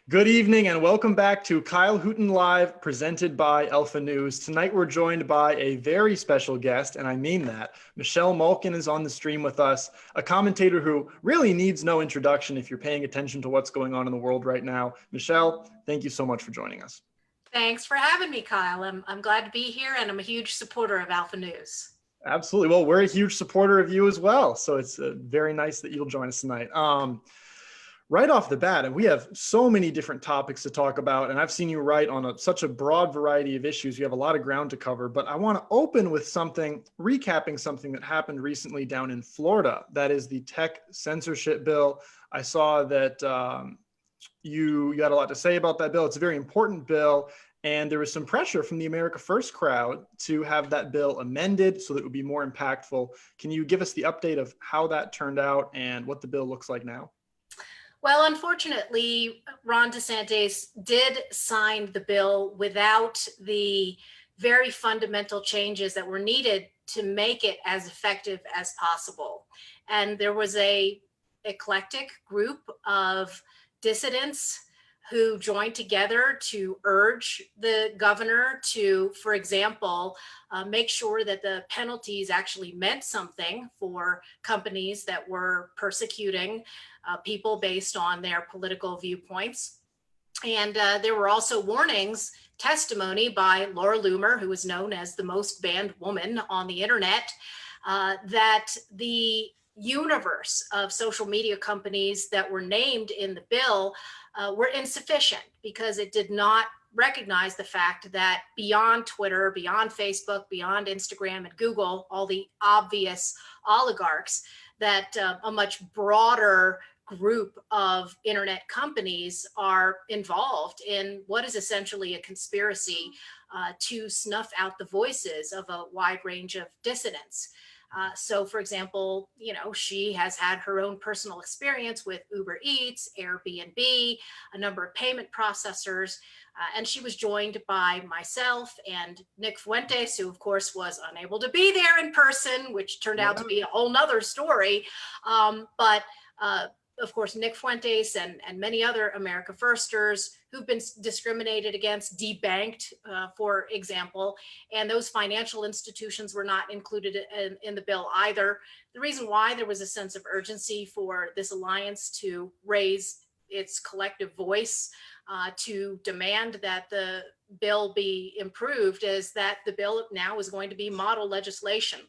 Good evening and welcome back to Kyle Hooten Live, presented by Alpha News. Tonight we're joined by a very special guest, and I mean that. Michelle Malkin is on the stream with us, a commentator who really needs no introduction if you're paying attention to what's going on in the world right now. Michelle, thank you so much for joining us. Thanks for having me, Kyle. I'm glad to be here, and I'm a huge supporter of Alpha News. Absolutely. Well, we're a huge supporter of you as well, so it's very nice that you'll join us tonight. Right off the bat, and we have so many different topics to talk about, and I've seen you write on such a broad variety of issues. You have a lot of ground to cover, but I want to open with recapping something that happened recently down in Florida. That is the tech censorship bill. I saw that you had a lot to say about that bill. It's a very important bill, and there was some pressure from the America First crowd to have that bill amended so that it would be more impactful. Can you give us the update of how that turned out and what the bill looks like now? Well, unfortunately, Ron DeSantis did sign the bill without the very fundamental changes that were needed to make it as effective as possible. And there was an eclectic group of dissidents who joined together to urge the governor to, for example, make sure that the penalties actually meant something for companies that were persecuting people based on their political viewpoints. And there were also warnings, testimony by Laura Loomer, who is known as the most banned woman on the internet, that the universe of social media companies that were named in the bill were insufficient because it did not recognize the fact that beyond Twitter, beyond Facebook, beyond Instagram and Google, all the obvious oligarchs, that a much broader group of internet companies are involved in what is essentially a conspiracy to snuff out the voices of a wide range of dissidents. So, for example, she has had her own personal experience with Uber Eats, Airbnb, a number of payment processors, and she was joined by myself and Nick Fuentes, who, of course, was unable to be there in person, which turned out to be a whole nother story. Of course, Nick Fuentes and many other America Firsters who've been discriminated against, debanked, for example, and those financial institutions were not included in the bill either. The reason why there was a sense of urgency for this alliance to raise its collective voice to demand that the bill be improved is that the bill now is going to be model legislation.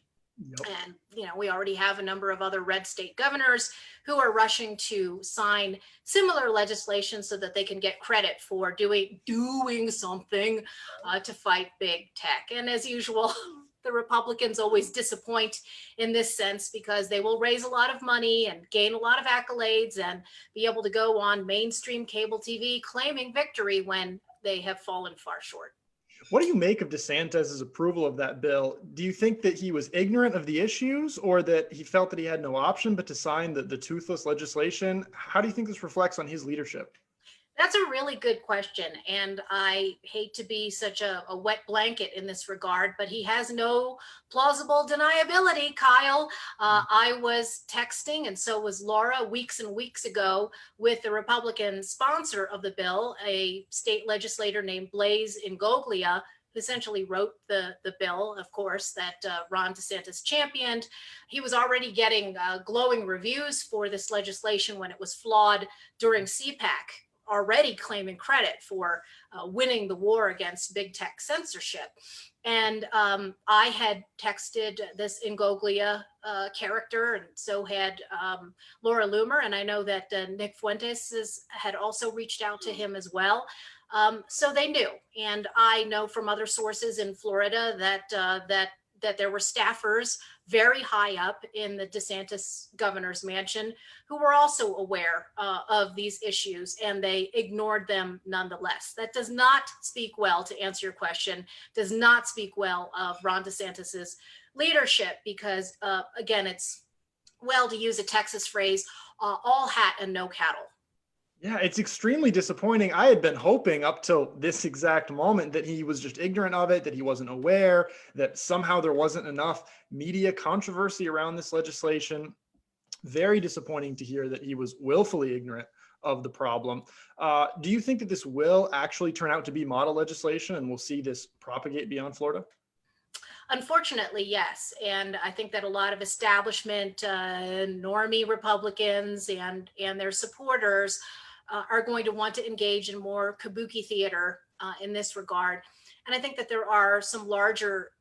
Yep. And, we already have a number of other red state governors who are rushing to sign similar legislation so that they can get credit for doing something to fight big tech. And as usual, the Republicans always disappoint in this sense because they will raise a lot of money and gain a lot of accolades and be able to go on mainstream cable TV claiming victory when they have fallen far short. What do you make of DeSantis' approval of that bill? Do you think that he was ignorant of the issues or that he felt that he had no option but to sign the toothless legislation? How do you think this reflects on his leadership? That's a really good question. And I hate to be such a wet blanket in this regard, but he has no plausible deniability, Kyle. I was texting, and so was Laura, weeks and weeks ago with the Republican sponsor of the bill, a state legislator named Blaise Ingoglia, who essentially wrote the bill, of course, that Ron DeSantis championed. He was already getting glowing reviews for this legislation when it was flawed during CPAC, already claiming credit for winning the war against big tech censorship. And I had texted this Ingoglia character, and so had Laura Loomer, and I know that Nick Fuentes had also reached out to him as well. So they knew, and I know from other sources in Florida that there were staffers very high up in the DeSantis governor's mansion who were also aware of these issues, and they ignored them nonetheless. That does not speak well, to answer your question, does not speak well of Ron DeSantis's leadership because, again, it's, well, to use a Texas phrase, all hat and no cattle. Yeah, it's extremely disappointing. I had been hoping up till this exact moment that he was just ignorant of it, that he wasn't aware, that somehow there wasn't enough media controversy around this legislation. Very disappointing to hear that he was willfully ignorant of the problem. Do you think that this will actually turn out to be model legislation and we'll see this propagate beyond Florida? Unfortunately, yes. And I think that a lot of establishment, normie Republicans and their supporters are going to want to engage in more kabuki theater in this regard. And I think that there are some larger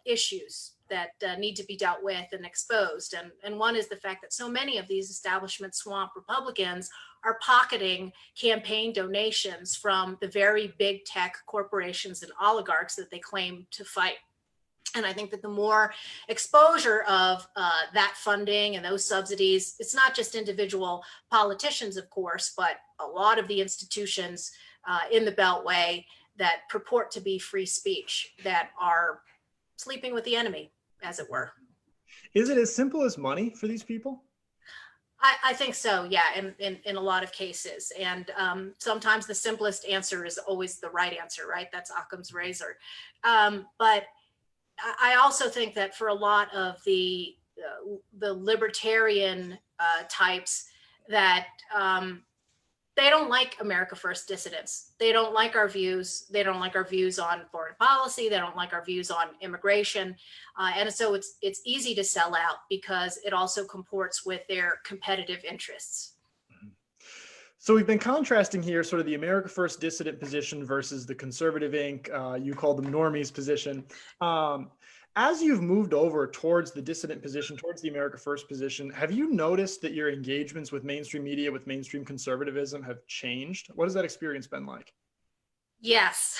issues that need to be dealt with and exposed. And one is the fact that so many of these establishment swamp Republicans are pocketing campaign donations from the very big tech corporations and oligarchs that they claim to fight. And I think that the more exposure of that funding and those subsidies, it's not just individual politicians, of course, but a lot of the institutions in the Beltway that purport to be free speech that are sleeping with the enemy, as it were. Is it as simple as money for these people? I think so, yeah, in a lot of cases. And sometimes the simplest answer is always the right answer, right? That's Occam's razor. But I also think that for a lot of the libertarian types that they don't like America First dissidents. They don't like our views. They don't like our views on foreign policy. They don't like our views on immigration. And so it's easy to sell out because it also comports with their competitive interests. So we've been contrasting here sort of the America First dissident position versus the conservative Inc., you call them normies position. As you've moved over towards the dissident position, towards the America First position, have you noticed that your engagements with mainstream media, with mainstream conservatism have changed? What has that experience been like? Yes,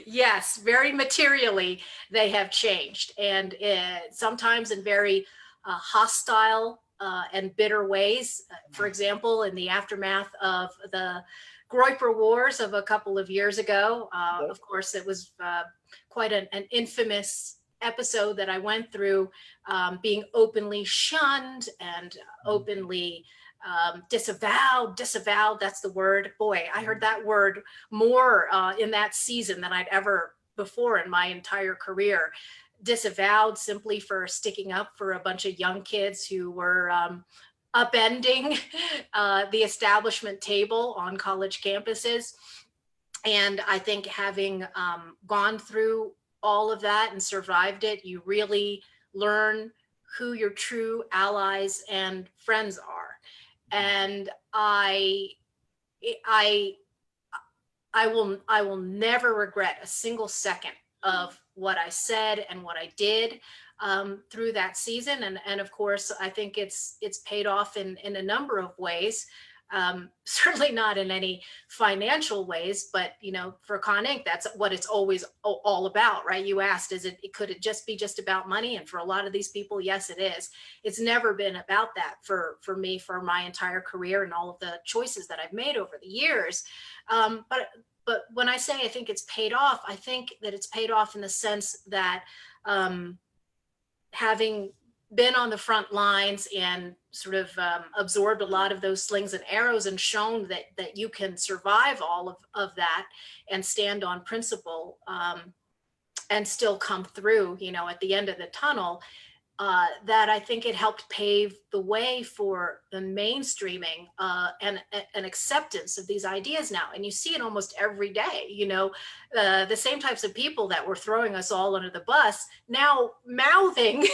yes, very materially they have changed, and sometimes in very hostile and bitter ways. For example, in the aftermath of the Groyper Wars of a couple of years ago, of course, it was quite an infamous episode that I went through, being openly shunned and openly disavowed, that's the word. Boy, I heard that word more in that season than I'd ever before in my entire career. Disavowed simply for sticking up for a bunch of young kids who were upending the establishment table on college campuses. And I think having gone through all of that and survived it, you really learn who your true allies and friends are. And I will never regret a single second of what I said and what I did through that season. And of course, I think it's paid off in a number of ways. Certainly not in any financial ways, but for Con Inc., that's what it's always all about, right? You asked, could it just be just about money? And for a lot of these people, yes, it is. It's never been about that for me, for my entire career and all of the choices that I've made over the years. But when I say I think it's paid off, I think that it's paid off in the sense that having been on the front lines and sort of absorbed a lot of those slings and arrows and shown that you can survive all of that and stand on principle and still come through, at the end of the tunnel, that I think it helped pave the way for the mainstreaming and acceptance of these ideas now. And you see it almost every day, the same types of people that were throwing us all under the bus now mouthing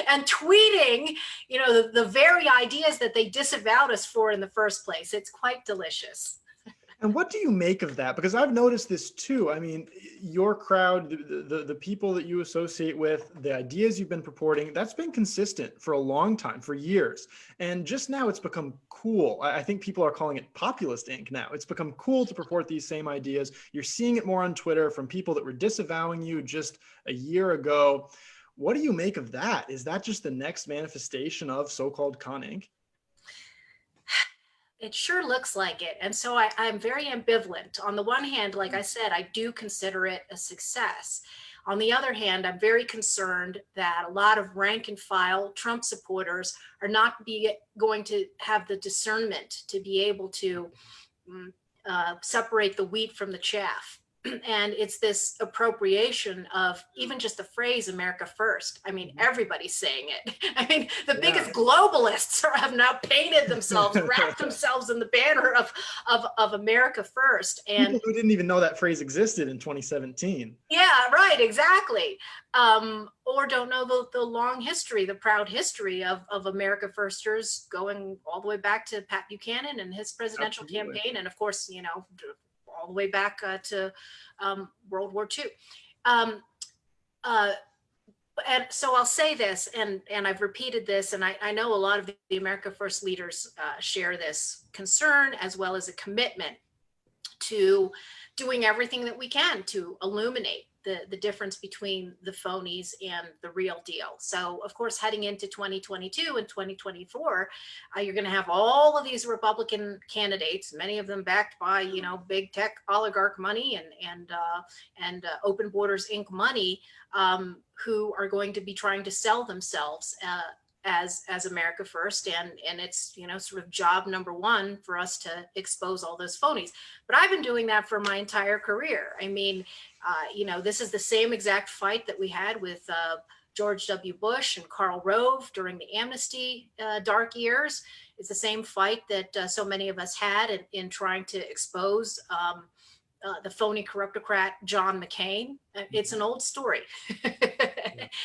and tweeting, the very ideas that they disavowed us for in the first place. It's quite delicious. And what do you make of that? Because I've noticed this too. I mean, your crowd, the people that you associate with, the ideas you've been purporting, that's been consistent for a long time, for years. And just now it's become cool. I think people are calling it populist ink now. It's become cool to purport these same ideas. You're seeing it more on Twitter from people that were disavowing you just a year ago. What do you make of that? Is that just the next manifestation of so-called Con Inc.? It sure looks like it. And so I'm very ambivalent. On the one hand, like I said, I do consider it a success. On the other hand, I'm very concerned that a lot of rank and file Trump supporters are not going to have the discernment to be able to separate the wheat from the chaff. And it's this appropriation of even just the phrase America first. I mean, everybody's saying it. I mean, the biggest globalists have now painted themselves, wrapped themselves in the banner of America first. And people who didn't even know that phrase existed in 2017. Yeah, right, exactly. Or don't know the long history, the proud history of America Firsters, going all the way back to Pat Buchanan and his presidential campaign. And of course, you know, all the way back to World War II. And so I'll say this, and I've repeated this, and I know a lot of the America First leaders share this concern, as well as a commitment to doing everything that we can to illuminate the difference between the phonies and the real deal. So of course, heading into 2022 and 2024, you're going to have all of these Republican candidates, many of them backed by, you know, big tech oligarch money and Open Borders Inc. money, who are going to be trying to sell themselves as America First, and it's, you know, sort of job number one for us to expose all those phonies. But I've been doing that for my entire career. I mean, you know, this is the same exact fight that we had with George W. Bush and Karl Rove during the amnesty dark years. It's the same fight that so many of us had in trying to expose the phony corruptocrat John McCain. It's an old story.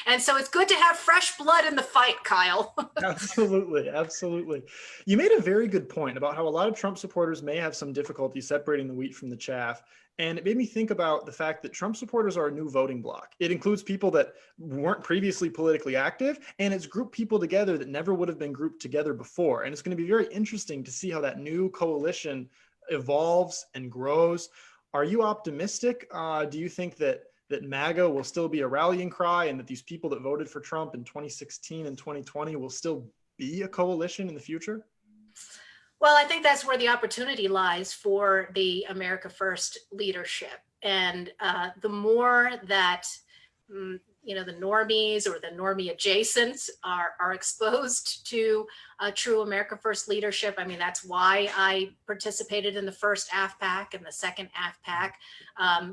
And so it's good to have fresh blood in the fight, Kyle. Absolutely. Absolutely. You made a very good point about how a lot of Trump supporters may have some difficulty separating the wheat from the chaff. And it made me think about the fact that Trump supporters are a new voting bloc. It includes people that weren't previously politically active, and it's grouped people together that never would have been grouped together before. And it's going to be very interesting to see how that new coalition evolves and grows. Are you optimistic? Do you think that MAGA will still be a rallying cry, and that these people that voted for Trump in 2016 and 2020 will still be a coalition in the future? Well, I think that's where the opportunity lies for the America First leadership. And the more that, you know, the normies or the normie adjacents are exposed to true America First leadership. I mean, that's why I participated in the first AFPAC and the second AFPAC.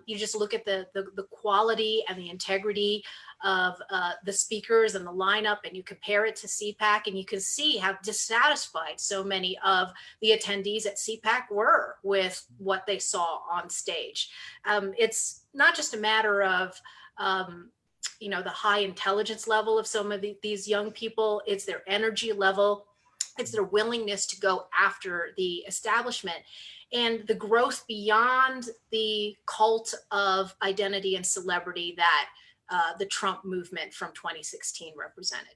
You just look at the quality and the integrity of the speakers and the lineup, and you compare it to CPAC, and you can see how dissatisfied so many of the attendees at CPAC were with what they saw on stage. It's not just a matter of you know, the high intelligence level of some of these young people. It's their energy level. It's their willingness to go after the establishment, and the growth beyond the cult of identity and celebrity that the Trump movement from 2016 represented.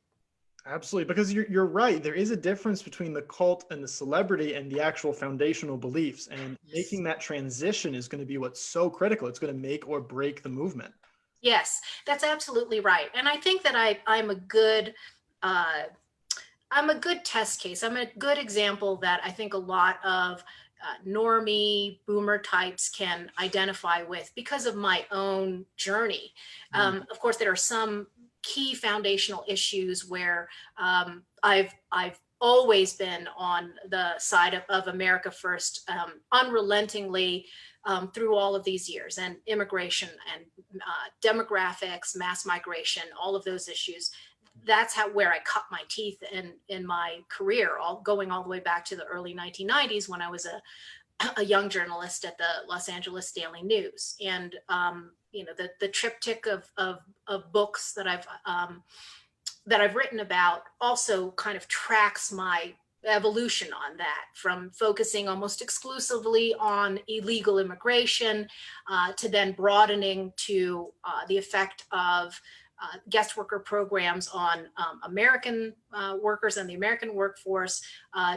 Absolutely, because you're right. There is a difference between the cult and the celebrity and the actual foundational beliefs, and making that transition is going to be what's so critical. It's going to make or break the movement. Yes, that's absolutely right. And I think that I'm a good test case. I'm a good example that I think a lot of normie boomer types can identify with because of my own journey. Of course, there are some key foundational issues where I've always been on the side of America First, unrelentingly, through all of these years, and immigration and demographics, mass migration, all of those issues. That's where I cut my teeth in my career, going all the way back to the early 1990s when I was a young journalist at the Los Angeles Daily News. And you know, the triptych of books that I've written about also kind of tracks my evolution on that, from focusing almost exclusively on illegal immigration to then broadening to the effect of guest worker programs on American workers and the American workforce,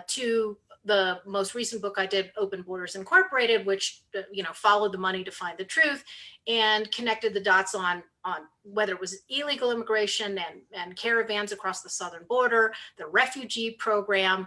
to the most recent book I did, Open Borders Incorporated, which you know, followed the money to find the truth and connected the dots on whether it was illegal immigration and caravans across the southern border, the refugee program,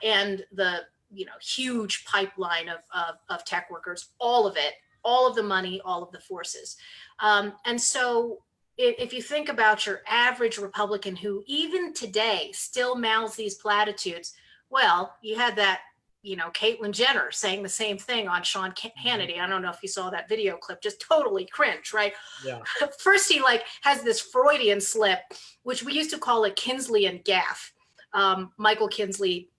and the, you know, huge pipeline of tech workers, all of it, all of the money, all of the forces. And so if you think about your average Republican who even today still mouths these platitudes, well, you had that Caitlyn Jenner saying the same thing on Sean Hannity. I don't know if you saw that video clip, just totally cringe, right? Yeah. First, he has this Freudian slip, which we used to call a Kinsleyan gaffe. Michael Kinsley,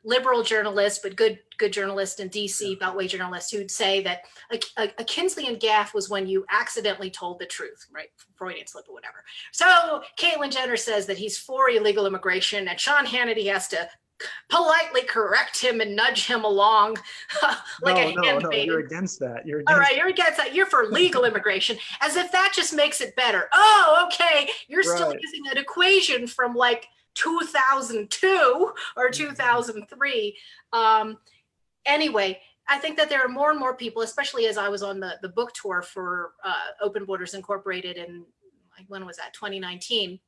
liberal journalist, but good journalist in DC, Beltway journalist, who'd say that a Kinsleyan gaffe was when you accidentally told the truth, right? Freudian slip or whatever. So Caitlyn Jenner says that he's for illegal immigration, and Sean Hannity has to politely correct him and nudge him along like a handmaiden. You're against that. All right, you're against that. You're for legal immigration, as if that just makes it better. Oh, okay. You're still using an equation from like 2002 or 2003. Anyway, I think that there are more and more people, especially as I was on the book tour for Open Borders Incorporated in, when was that, 2019,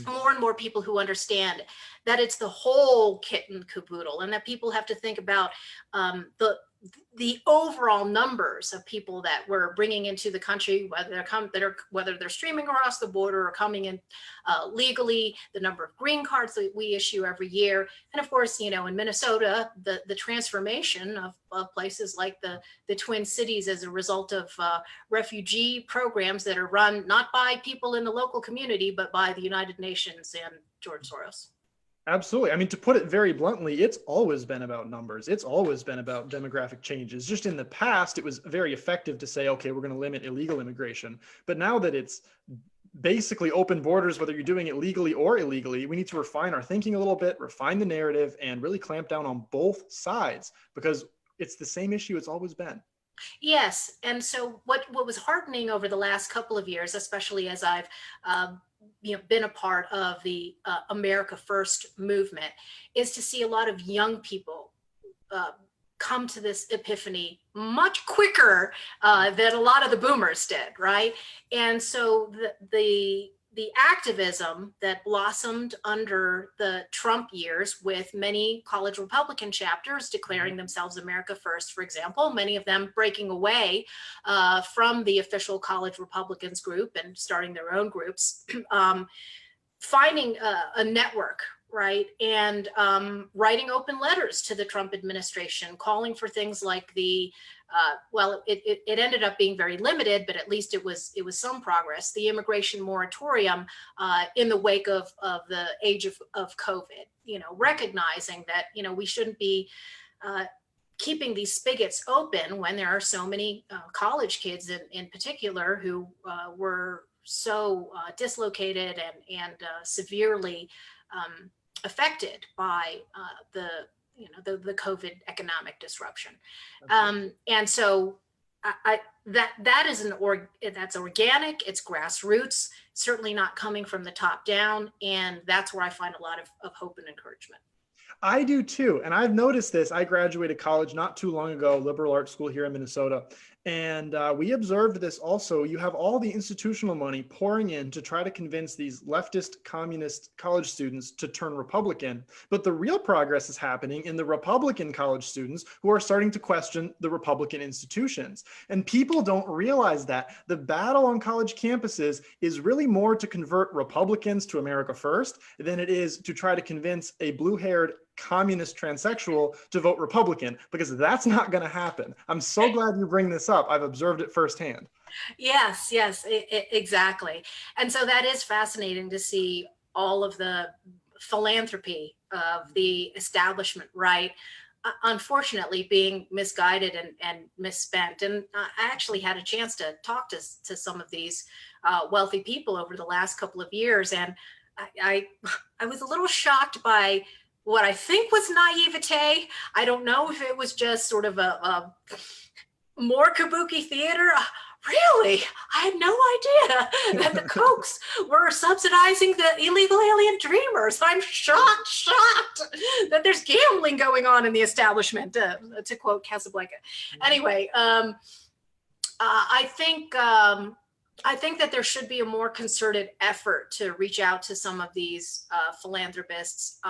more and more people who understand that it's the whole kit and caboodle, and that people have to think about the overall numbers of people that we're bringing into the country, whether they're streaming across the border or coming in legally, the number of green cards that we issue every year, and of course, in Minnesota, the transformation of places like the Twin Cities as a result of refugee programs that are run not by people in the local community, but by the United Nations and George Soros. Absolutely. I mean, to put it very bluntly, it's always been about numbers. It's always been about demographic changes. Just in the past, it was very effective to say, okay, we're going to limit illegal immigration. But now that it's basically open borders, whether you're doing it legally or illegally, we need to refine our thinking a little bit, refine the narrative, and really clamp down on both sides, because it's the same issue it's always been. Yes. And so what was heartening over the last couple of years, especially as I've been a part of the America First movement, is to see a lot of young people come to this epiphany much quicker than a lot of the boomers did, right? And so the activism that blossomed under the Trump years, with many college Republican chapters declaring themselves America First, for example, many of them breaking away from the official college Republicans group and starting their own groups, finding a network, right? And writing open letters to the Trump administration, calling for things like it ended up being very limited, but at least it was some progress, the immigration moratorium in the wake of the age of COVID, recognizing that, we shouldn't be keeping these spigots open when there are so many college kids in particular who were so dislocated and severely affected by the COVID economic disruption. And so that's organic, it's grassroots, certainly not coming from the top down. And that's where I find a lot of hope and encouragement. I do too. And I've noticed this. I graduated college not too long ago, liberal arts school here in Minnesota. And we observed this also. You have all the institutional money pouring in to try to convince these leftist communist college students to turn Republican. But the real progress is happening in the Republican college students who are starting to question the Republican institutions. And people don't realize that the battle on college campuses is really more to convert Republicans to America First than it is to try to convince a blue-haired communist transsexual to vote Republican, because that's not going to happen. I'm so glad you bring this up. I've observed it firsthand. Yes, exactly. And so that is fascinating to see all of the philanthropy of the establishment, right? Unfortunately being misguided and misspent. And I actually had a chance to talk to some of these wealthy people over the last couple of years. And I was a little shocked by what I think was naivete. I don't know if it was just sort of a more kabuki theater. Really? I had no idea that the Kochs were subsidizing the illegal alien dreamers. I'm shocked that there's gambling going on in the establishment, to quote Casablanca. Anyway, I think that there should be a more concerted effort to reach out to some of these philanthropists.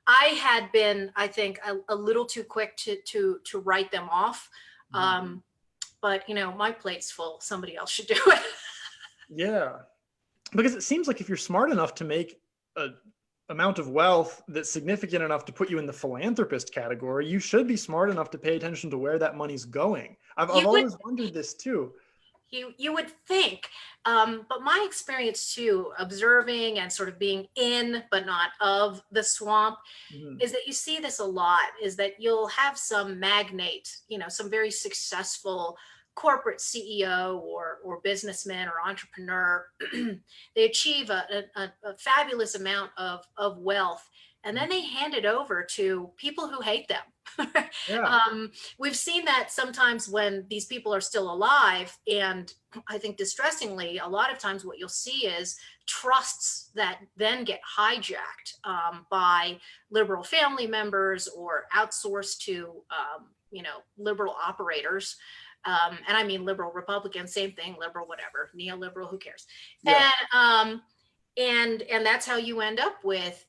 I had been, I think, a little too quick to write them off. But, my plate's full. Somebody else should do it. Yeah. Because it seems like if you're smart enough to make a amount of wealth that's significant enough to put you in the philanthropist category, you should be smart enough to pay attention to where that money's going. I've You would always wondered this too. you would think, but my experience too, observing and sort of being in but not of the swamp, Mhm. is that you see this a lot, is that you'll have some magnate, some very successful corporate CEO or businessman or entrepreneur. They achieve a fabulous amount of wealth, and then they hand it over to people who hate them. Yeah. We've seen that sometimes when these people are still alive. And I think distressingly, a lot of times what you'll see is trusts that then get hijacked by liberal family members or outsourced to, liberal operators. And I mean liberal Republican, same thing, liberal, whatever, neoliberal, who cares? Yeah. And that's how you end up with,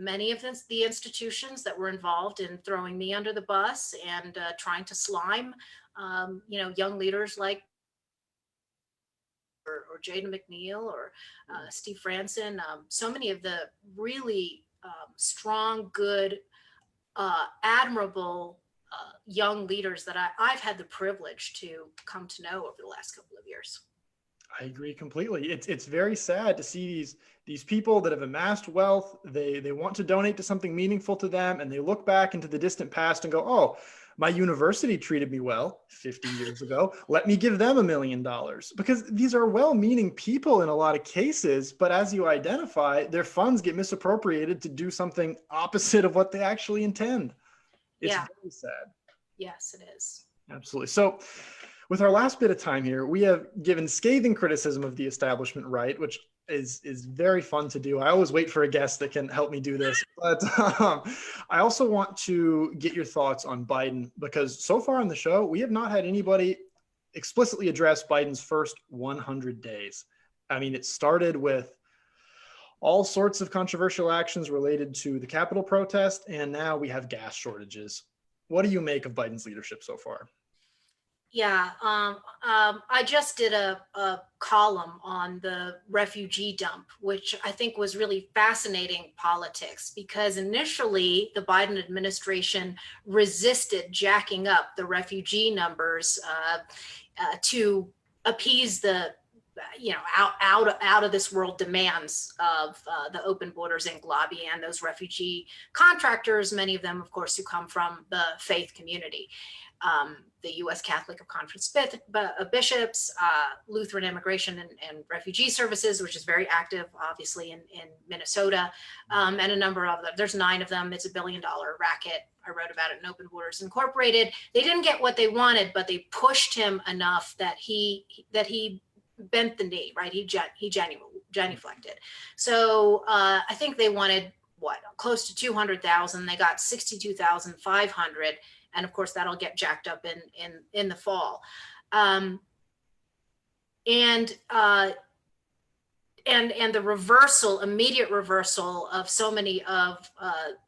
many of the institutions that were involved in throwing me under the bus and trying to slime, young leaders like or Jaden McNeil or Steve Franson. So many of the really strong, good, admirable young leaders that I've had the privilege to come to know over the last couple of years. I agree completely. It's very sad to see these people that have amassed wealth. They want to donate to something meaningful to them, and they look back into the distant past and go, "Oh, my university treated me well 50 years ago. Let me give them $1 million." Because these are well-meaning people in a lot of cases, but as you identify, their funds get misappropriated to do something opposite of what they actually intend. It's Yeah. very sad. Yes, it is. Absolutely. So, with our last bit of time here, we have given scathing criticism of the establishment right, which is very fun to do. I always wait for a guest that can help me do this. But I also want to get your thoughts on Biden, because so far on the show, we have not had anybody explicitly address Biden's first 100 days. I mean, it started with all sorts of controversial actions related to the Capitol protest, and now we have gas shortages. What do you make of Biden's leadership so far? Yeah, I just did a column on the refugee dump, which I think was really fascinating politics, because initially the Biden administration resisted jacking up the refugee numbers to appease the out of this world demands of the open borders and lobby and those refugee contractors, many of them, of course, who come from the faith community. The U.S. Catholic of Conference Bishops, Lutheran Immigration and Refugee Services, which is very active, obviously, in Minnesota, and a number of them. There's 9 of them. It's $1 billion racket. I wrote about it in Open Borders Incorporated. They didn't get what they wanted, but they pushed him enough that he bent the knee, right? He genuflected. So I think they wanted close to 200,000. They got 62,500. And of course, that'll get jacked up in the fall. And the immediate reversal of so many of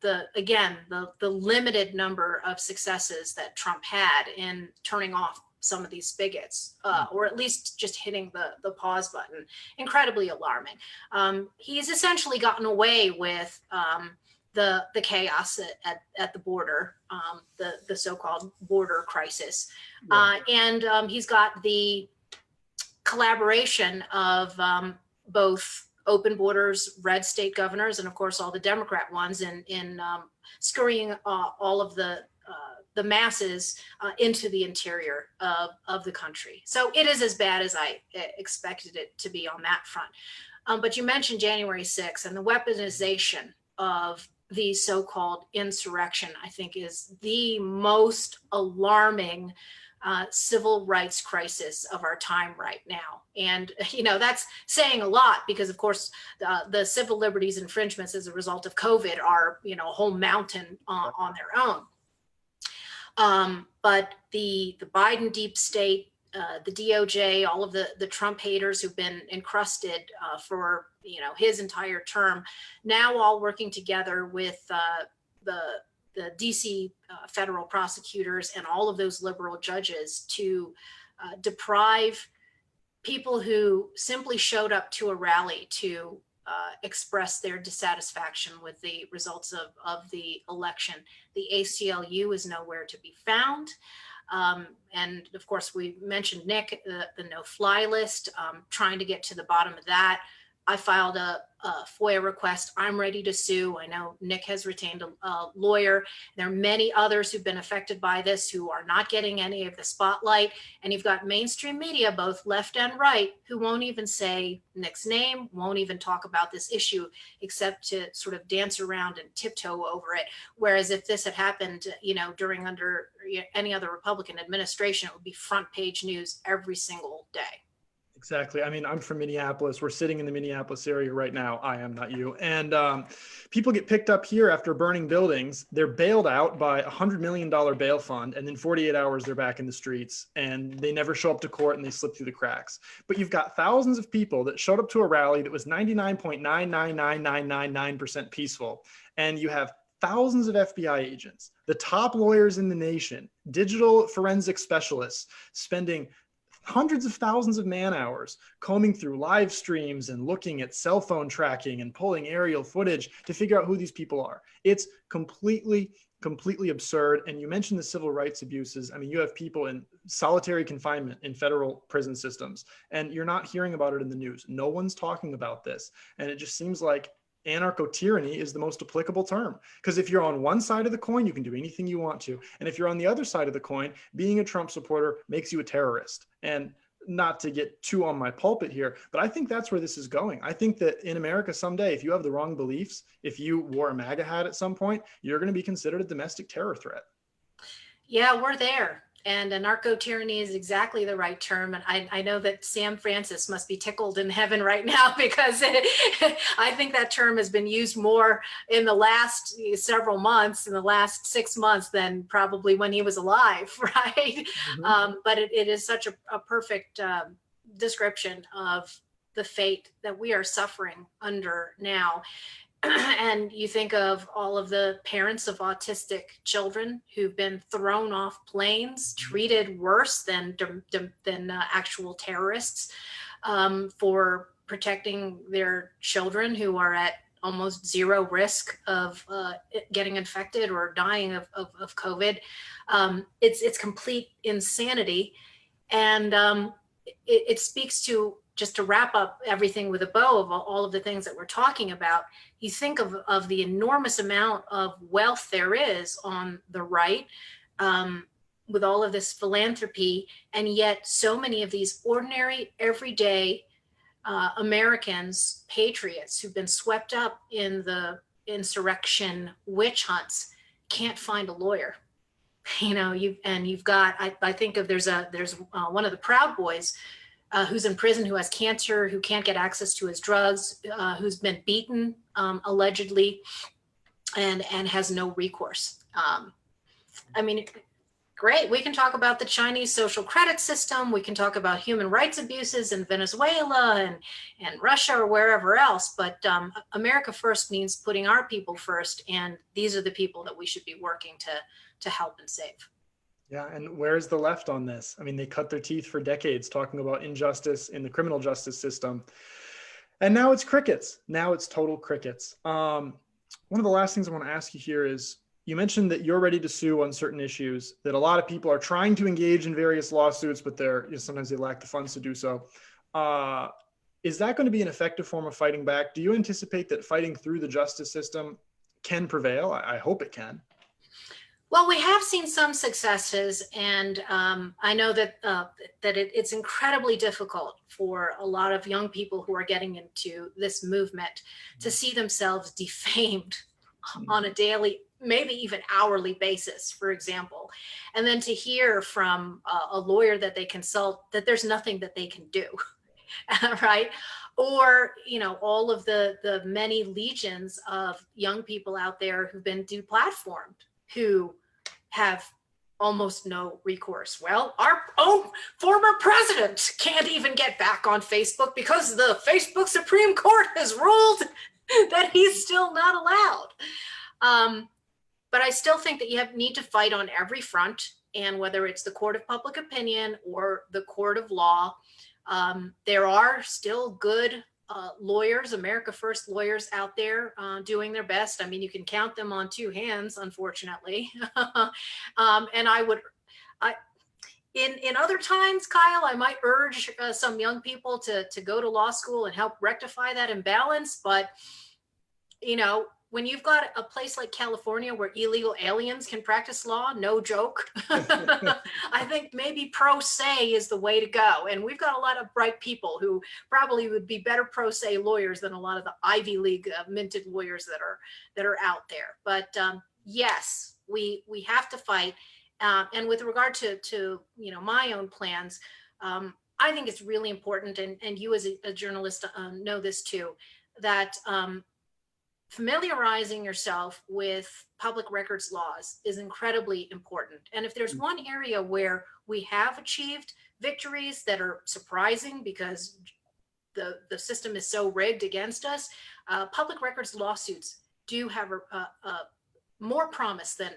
the limited number of successes that Trump had in turning off some of these spigots, or at least just hitting the pause button, incredibly alarming. He's essentially gotten away with the chaos at the border, the so-called border crisis. Yeah. And he's got the collaboration of both open borders, red state governors, and of course all the Democrat ones in scurrying all of the masses into the interior of the country. So it is as bad as I expected it to be on that front. But you mentioned January 6th, and the weaponization of the so-called insurrection, I think, is the most alarming civil rights crisis of our time right now. And, that's saying a lot, because, of course, the civil liberties infringements as a result of COVID are, a whole mountain on their own. But the Biden deep state, the DOJ, all of the Trump haters who've been encrusted for his entire term, now all working together with the DC federal prosecutors and all of those liberal judges to deprive people who simply showed up to a rally to expressed their dissatisfaction with the results of the election. The ACLU is nowhere to be found. And of course, we mentioned Nick, the no-fly list, trying to get to the bottom of that. I filed a FOIA request. I'm ready to sue. I know Nick has retained a lawyer. There are many others who've been affected by this who are not getting any of the spotlight. And you've got mainstream media, both left and right, who won't even say Nick's name, won't even talk about this issue, except to sort of dance around and tiptoe over it. Whereas if this had happened, during under any other Republican administration, it would be front page news every single day. Exactly. I mean, I'm from Minneapolis. We're sitting in the Minneapolis area right now. I am, not you. And people get picked up here after burning buildings. They're bailed out by $100 million bail fund. And then 48 hours, they're back in the streets and they never show up to court and they slip through the cracks. But you've got thousands of people that showed up to a rally that was 99.999999% peaceful. And you have thousands of FBI agents, the top lawyers in the nation, digital forensic specialists spending hundreds of thousands of man hours combing through live streams and looking at cell phone tracking and pulling aerial footage to figure out who these people are. It's completely absurd. And you mentioned the civil rights abuses. I mean, you have people in solitary confinement in federal prison systems, and you're not hearing about it in the news. No one's talking about this. And it just seems like anarcho-tyranny is the most applicable term, because if you're on one side of the coin, you can do anything you want to. And if you're on the other side of the coin, being a Trump supporter makes you a terrorist. And not to get too on my pulpit here, but I think that's where this is going. I think that in America someday, if you have the wrong beliefs, if you wore a MAGA hat at some point, you're going to be considered a domestic terror threat. Yeah, we're there. And anarcho-tyranny is exactly the right term. And I know that Sam Francis must be tickled in heaven right now, because I think that term has been used more in the last several months, in the last 6 months, than probably when he was alive, right? Mm-hmm. But it is such a perfect description of the fate that we are suffering under now. And you think of all of the parents of autistic children who've been thrown off planes, treated worse than actual terrorists, for protecting their children who are at almost zero risk of getting infected or dying of COVID. It's complete insanity. And it speaks to, just to wrap up everything with a bow of all of the things that we're talking about, you think of the enormous amount of wealth there is on the right, with all of this philanthropy, and yet so many of these ordinary, everyday Americans, patriots who've been swept up in the insurrection witch hunts, can't find a lawyer. You've got, I think of, there's one of the Proud Boys who's in prison, who has cancer, who can't get access to his drugs, who's been beaten, allegedly, and has no recourse. I mean, great. We can talk about the Chinese social credit system. We can talk about human rights abuses in Venezuela and Russia or wherever else. But America first means putting our people first. And these are the people that we should be working to help and save. Yeah, and where's the left on this? I mean, they cut their teeth for decades talking about injustice in the criminal justice system. And now it's crickets. Now it's total crickets. One of the last things I want to ask you here is, you mentioned that you're ready to sue on certain issues, that a lot of people are trying to engage in various lawsuits, but sometimes they lack the funds to do so. Is that going to be an effective form of fighting back? Do you anticipate that fighting through the justice system can prevail? I hope it can. Well, we have seen some successes, and I know that it's incredibly difficult for a lot of young people who are getting into this movement to see themselves defamed on a daily, maybe even hourly basis, for example, and then to hear from a lawyer that they consult that there's nothing that they can do, right? Or, all of the many legions of young people out there who've been deplatformed, who have almost no recourse. Well, our own former president can't even get back on Facebook because the Facebook Supreme Court has ruled that he's still not allowed. But I still think that you need to fight on every front, and whether it's the court of public opinion or the court of law, there are still good lawyers, America First lawyers out there doing their best. I mean, you can count them on two hands, unfortunately. And in other times, Kyle, I might urge some young people to go to law school and help rectify that imbalance. But, when you've got a place like California where illegal aliens can practice law, no joke, I think maybe pro se is the way to go. And we've got a lot of bright people who probably would be better pro se lawyers than a lot of the Ivy League minted lawyers that are out there. But yes, we have to fight. And with regard to my own plans, I think it's really important, and you as a journalist know this too, that familiarizing yourself with public records laws is incredibly important. And if there's one area where we have achieved victories that are surprising because the system is so rigged against us, public records lawsuits do have a more promise than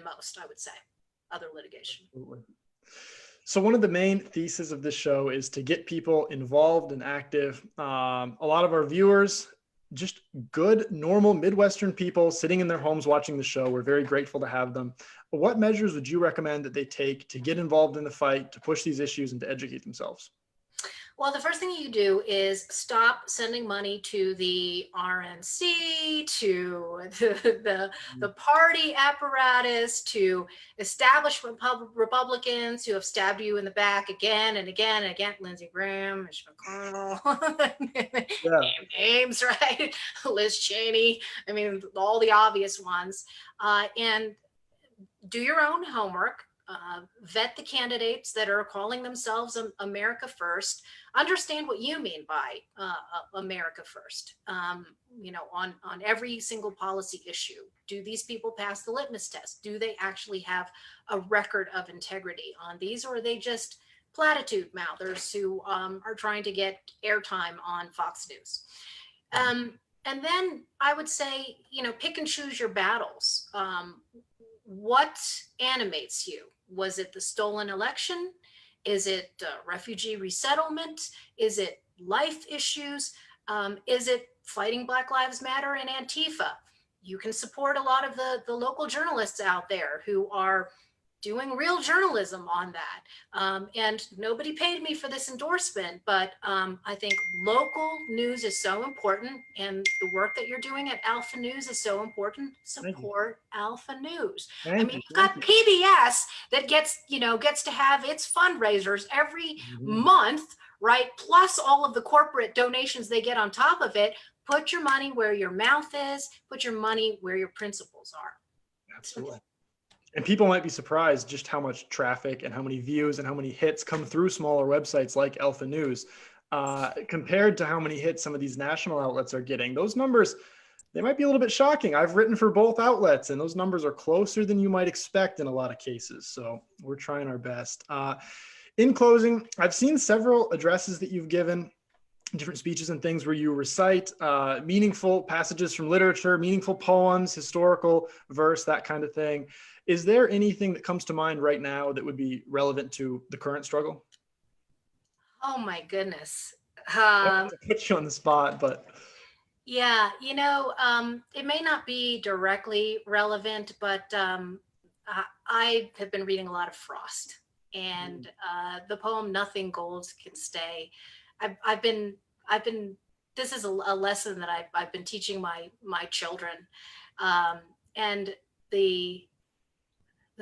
most, I would say, other litigation. Absolutely. So one of the main theses of this show is to get people involved and active. A lot of our viewers, just good, normal Midwestern people sitting in their homes watching the show. We're very grateful to have them. What measures would you recommend that they take to get involved in the fight, to push these issues and to educate themselves? Well, the first thing you do is stop sending money to the RNC, to the party apparatus, to establishment Republicans who have stabbed you in the back again and again and again. Lindsey Graham, Mitch McConnell, Ames, right? Liz Cheney. I mean, all the obvious ones. And do your own homework. Vet the candidates that are calling themselves America First. Understand what you mean by America First. On every single policy issue. Do these people pass the litmus test? Do they actually have a record of integrity on these, or are they just platitude mouthers who are trying to get airtime on Fox News? And then I would say, pick and choose your battles. What animates you? Was it the stolen election? Is it refugee resettlement? Is it life issues? Is it fighting Black Lives Matter and Antifa? You can support a lot of the local journalists out there who are doing real journalism on that. And nobody paid me for this endorsement, but I think local news is so important, and the work that you're doing at Alpha News is so important. Support Alpha News. You've got PBS that gets to have its fundraisers every month, right? Plus all of the corporate donations they get on top of it. Put your money where your mouth is. Put your money where your principles are. Absolutely. And people might be surprised just how much traffic and how many views and how many hits come through smaller websites like Alpha News compared to how many hits some of these national outlets are getting. Those numbers, they might be a little bit shocking. I've written for both outlets, and those numbers are closer than you might expect in a lot of cases. So we're trying our best. In closing, I've seen several addresses that you've given, different speeches and things where you recite meaningful passages from literature, meaningful poems, historical verse, that kind of thing. Is there anything that comes to mind right now that would be relevant to the current struggle? Oh my goodness. I put you on the spot, but. Yeah, it may not be directly relevant, but I have been reading a lot of Frost, and the poem "Nothing Gold Can Stay." I've been. This is a lesson that I've been teaching my children, and the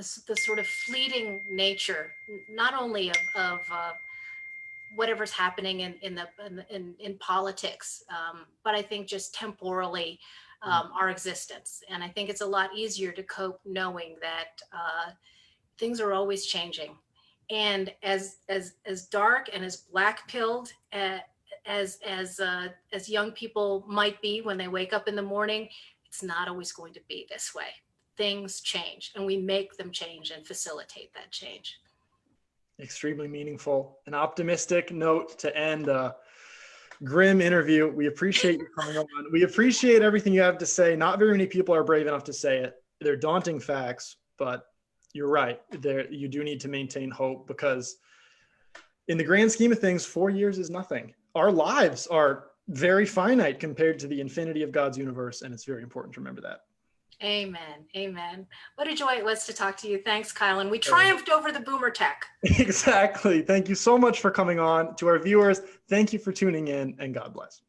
sort of fleeting nature, not only of whatever's happening in politics, but I think just temporally our existence. And I think it's a lot easier to cope knowing that things are always changing. And as dark and as black-pilled as young people might be when they wake up in the morning, it's not always going to be this way. Things change, and we make them change and facilitate that change. Extremely meaningful. An optimistic note to end a grim interview. We appreciate you coming on. We appreciate everything you have to say. Not very many people are brave enough to say it. They're daunting facts, but you're right. You do need to maintain hope, because in the grand scheme of things, 4 years is nothing. Our lives are very finite compared to the infinity of God's universe. And it's very important to remember that. Amen. Amen. What a joy it was to talk to you. Thanks, Kyle. And we triumphed over the boomer tech. Exactly. Thank you so much for coming on. To our viewers, thank you for tuning in, and God bless.